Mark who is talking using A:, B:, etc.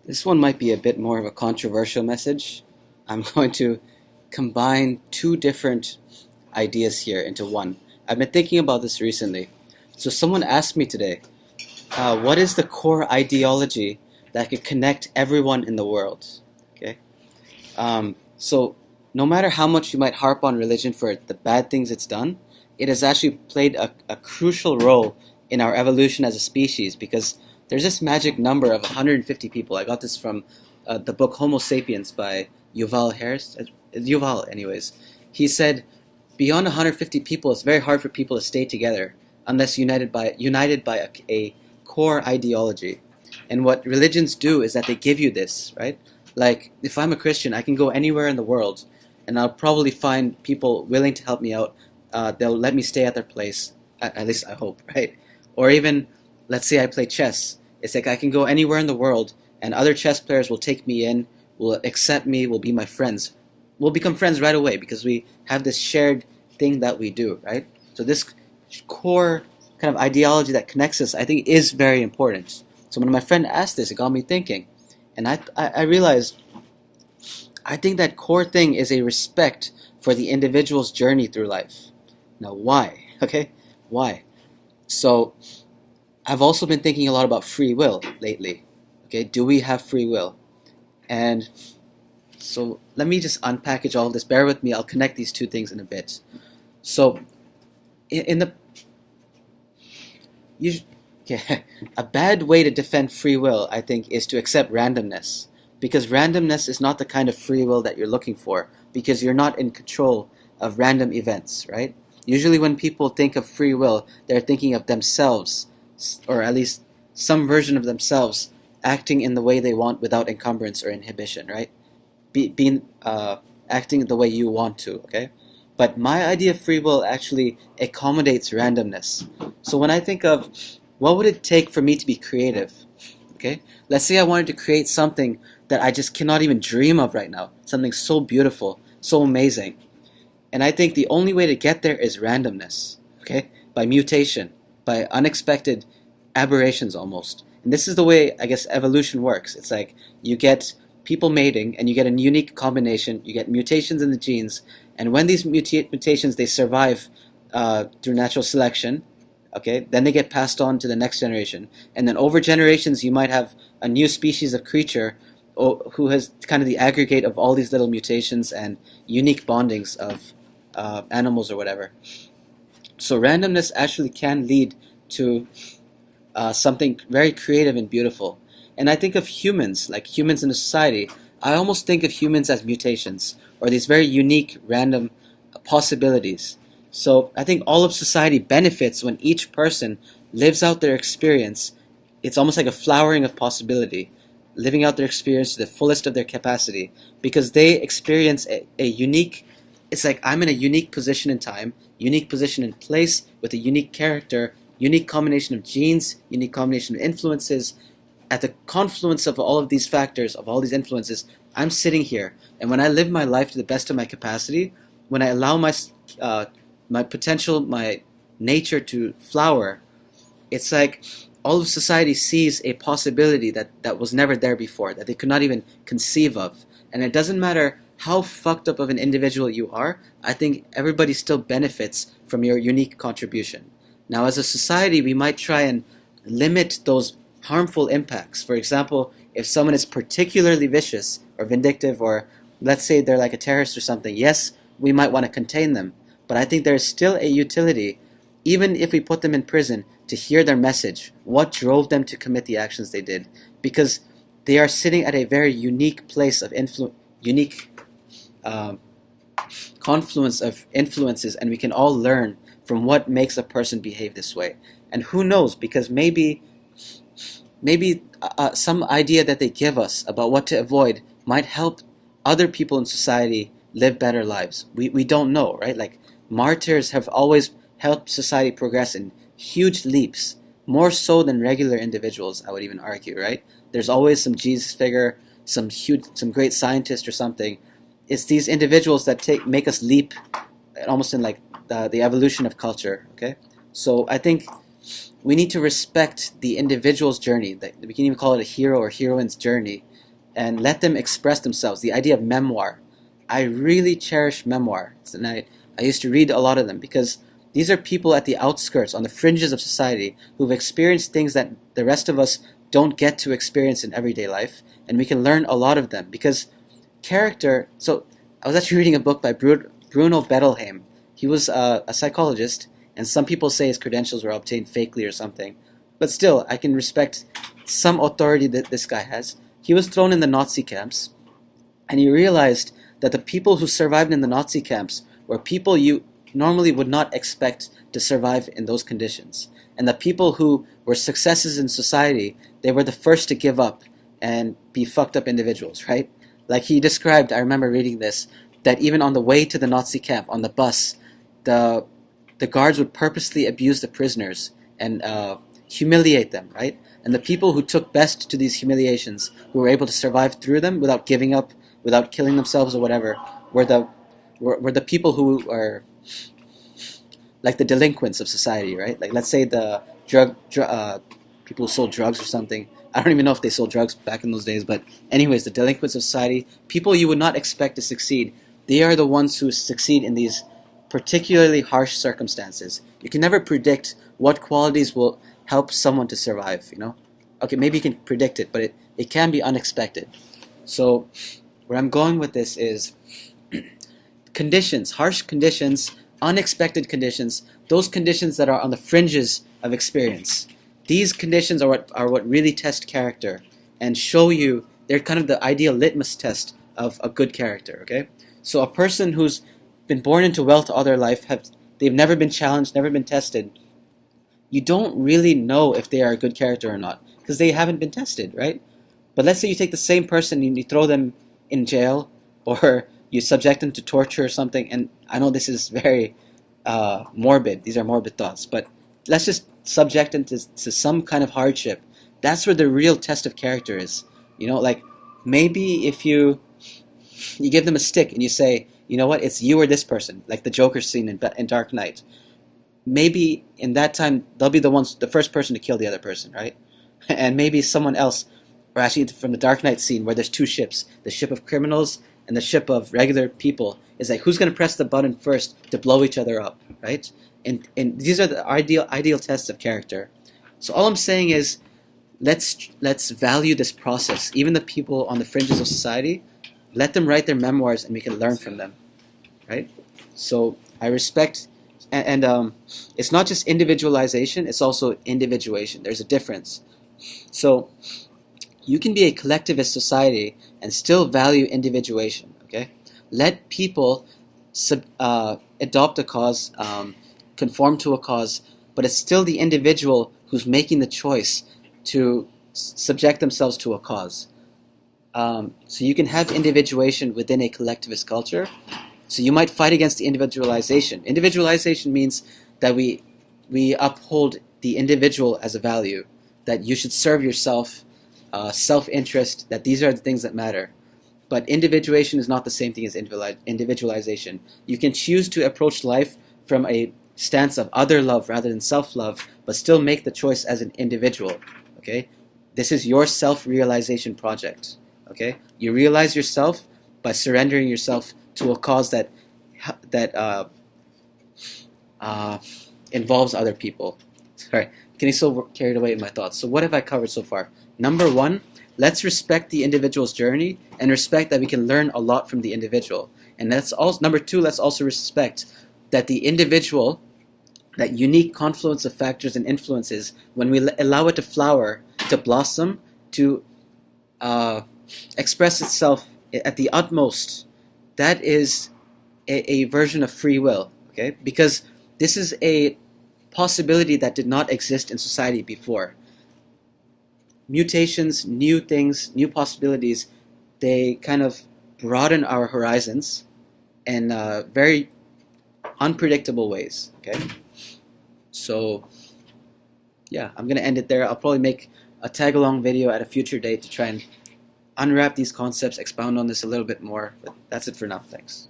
A: This one might be a bit more of a controversial message. I'm going to combine two different ideas here into one. I've been thinking about this recently. So, someone asked me today, what is the core ideology that could connect everyone in the world? Okay. So, no matter how much you might harp on religion for the bad things it's done, it has actually played a crucial role in our evolution as a species because there's this magic number of 150 people. I got this from the book Homo Sapiens by Yuval Harris. Yuval, anyways. He said, beyond 150 people, it's very hard for people to stay together unless united by a core ideology. And what religions do is that they give you this, right? Like, if I'm a Christian, I can go anywhere in the world, and I'll probably find people willing to help me out. They'll let me stay at their place, at least I hope, right? Or even, let's say I play chess. It's like I can go anywhere in the world, and other chess players will take me in, will accept me, will be my friends. We'll become friends right away because we have this shared thing that we do, right? So this core kind of ideology that connects us, I think, is very important. So when my friend asked this, it got me thinking. And I realized I think that core thing is a respect for the individual's journey through life. Now, why? Okay? Why? So, I've also been thinking a lot about free will lately. Okay? Do we have free will? And so, let me just unpackage all of this. Bear with me. I'll connect these two things in a bit. So, in the you, okay, a bad way to defend free will, I think, is to accept randomness. Because randomness is not the kind of free will that you're looking for. Because you're not in control of random events, right? Usually when people think of free will, they're thinking of themselves, or at least some version of themselves, acting in the way they want without encumbrance or inhibition, right? Acting the way you want to, okay? But my idea of free will actually accommodates randomness. So when I think of what would it take for me to be creative, okay? Let's say I wanted to create something that I just cannot even dream of right now, something so beautiful, so amazing. And I think the only way to get there is randomness, okay? By mutation, by unexpected aberrations almost. And this is the way, I guess, evolution works. It's like you get people mating and you get a unique combination, you get mutations in the genes, and when these mutations, they survive through natural selection, okay, then they get passed on to the next generation. And then over generations, you might have a new species of creature who has kind of the aggregate of all these little mutations and unique bondings of animals or whatever. So randomness actually can lead to something very creative and beautiful. And I think of humans, like humans in a society, I almost think of humans as mutations, or these very unique, random possibilities. So I think all of society benefits when each person lives out their experience. It's almost like a flowering of possibility, living out their experience to the fullest of their capacity, because they experience a unique, it's like I'm in a unique position in time, unique position in place, with a unique character, unique combination of genes, unique combination of influences. At the confluence of all of these factors, of all these influences, I'm sitting here, and when I live my life to the best of my capacity, when I allow my potential, my nature to flower, it's like all of society sees a possibility that was never there before, that they could not even conceive of. And it doesn't matter how fucked up of an individual you are, I think everybody still benefits from your unique contribution. Now, as a society, we might try and limit those harmful impacts. For example, if someone is particularly vicious or vindictive, or let's say they're like a terrorist or something, yes, we might want to contain them. But I think there's still a utility, even if we put them in prison, to hear their message, what drove them to commit the actions they did. Because they are sitting at a very unique place of unique confluence of influences, and we can all learn from what makes a person behave this way. And who knows, because maybe some idea that they give us about what to avoid might help other people in society live better lives. We don't know, right? Like, martyrs have always helped society progress in huge leaps, more so than regular individuals, I would even argue, right? There's always some Jesus figure, some great scientist or something. It's these individuals that make us leap almost in like the evolution of culture, okay? So I think we need to respect the individual's journey. We can even call it a hero or heroine's journey, and let them express themselves. The idea of memoir. I really cherish memoir, and I used to read a lot of them because these are people at the outskirts, on the fringes of society, who've experienced things that the rest of us don't get to experience in everyday life, and we can learn a lot of them because character. So I was actually reading a book by Bruno Bettelheim. He was a psychologist, and some people say his credentials were obtained fakely or something. But still, I can respect some authority that this guy has. He was thrown in the Nazi camps, and he realized that the people who survived in the Nazi camps were people you normally would not expect to survive in those conditions. And the people who were successes in society, they were the first to give up and be fucked up individuals, right? Like he described, I remember reading this, that even on the way to the Nazi camp, on the bus, the guards would purposely abuse the prisoners and humiliate them, right? And the people who took best to these humiliations, who were able to survive through them without giving up, without killing themselves or whatever, were the people who are like the delinquents of society, right? Like let's say the people who sold drugs or something. I don't even know if they sold drugs back in those days, but anyways, the delinquents of society, people you would not expect to succeed, they are the ones who succeed in these particularly harsh circumstances. You can never predict what qualities will help someone to survive, you know? Okay, maybe you can predict it, but it can be unexpected. So where I'm going with this is conditions, harsh conditions, unexpected conditions, those conditions that are on the fringes of experience. These conditions are what really test character and show you, they're kind of the ideal litmus test of a good character, okay? So a person who's been born into wealth all their life, they've never been challenged, never been tested, you don't really know if they are a good character or not because they haven't been tested, right? But let's say you take the same person and you throw them in jail or you subject them to torture or something, and I know this is very morbid, these are morbid thoughts, but let's just subject them to some kind of hardship. That's where the real test of character is. You know, like maybe if you give them a stick and you say, you know what, it's you or this person, like the Joker scene in Dark Knight. Maybe in that time they'll be the first person to kill the other person, right? And maybe someone else, or actually from the Dark Knight scene where there's two ships, the ship of criminals and the ship of regular people, is like who's going to press the button first to blow each other up, right? And these are the ideal tests of character. So all I'm saying is, let's value this process. Even the people on the fringes of society, let them write their memoirs, and we can learn from them, right? So I respect, and it's not just individualization; it's also individuation. There's a difference. So you can be a collectivist society and still value individuation. Okay, let people adopt a cause. Conform to a cause, but it's still the individual who's making the choice to subject themselves to a cause. So you can have individuation within a collectivist culture. So you might fight against the individualization. Individualization means that we uphold the individual as a value, that you should serve yourself, self-interest, that these are the things that matter. But individuation is not the same thing as individualization. You can choose to approach life from a stance of other love rather than self-love, but still make the choice as an individual. Okay, this is your self-realization project. Okay, you realize yourself by surrendering yourself to a cause that involves other people. Sorry, getting so carried away in my thoughts. So what have I covered so far? Number one, let's respect the individual's journey and respect that we can learn a lot from the individual. And that's also number two. Let's also respect that the individual, that unique confluence of factors and influences, when we allow it to flower, to blossom, to express itself at the utmost, that is a version of free will, okay? Because this is a possibility that did not exist in society before. Mutations, new things, new possibilities, they kind of broaden our horizons in very unpredictable ways, okay? So yeah, I'm gonna end it there. I'll probably make a tag-along video at a future date to try and unwrap these concepts, expound on this a little bit more, but that's it for now. Thanks.